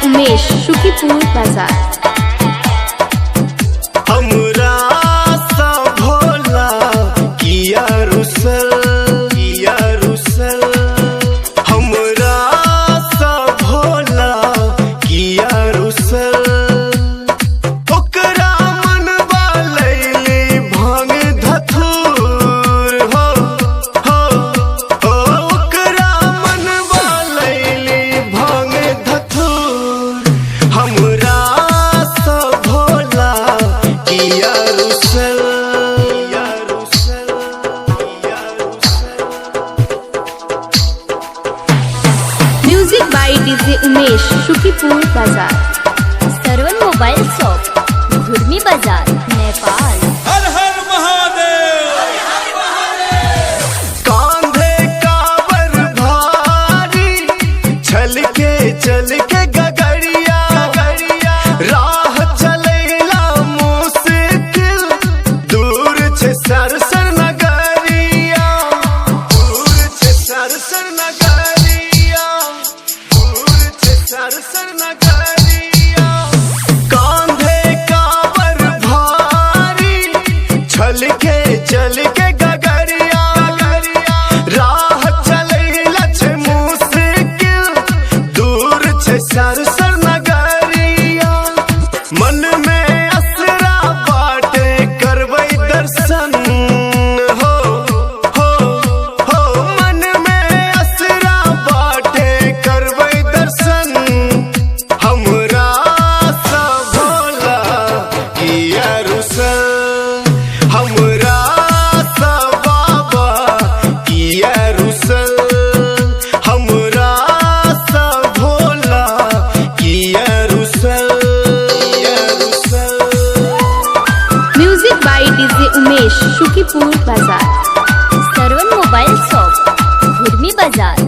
उमेश, शुकीपुर बाजार। हमरा सा भोला किया रुसल, किया रुसल। हमरा सा भोला किया रुसल। ओकरा मनवा लैली भांग धतूर हो, ओकरा मनवा लैली भांग धतूर। हमरा सा भोला किया रुसल, किया रुसल, किया रुसल। Music by DJ Umesh, Shukipur बाजार। सर्वन मोबाइल शॉप, घुर्मी बाजार, नेपाल। हर हर महादेव। कांधे कावर भारी, चल के गगरिया, राह चलेला मुश्किल, दूर छे सरसर नगरिया, दूर छे सरसर नगरिया, दूर छे सरसर नगरिया। कांधे कावर भारी, चल के गगरिया, राह चलेला छे मुश्किल, दूर छे सरसर नगरिया। मन में असरा बाटे करबै दर्शन हो, मन में असरा बाटे करबै दर्शन। हमरा सा भोला किया रुसल, हमरा सा बाबा किया रुसल। हमरा सा भोला किया रुसल, किया रुसल। Music by DJ Umesh, Shukipur बाजार। सर्वन मोबाइल शॉप, घुर्मी बाजार,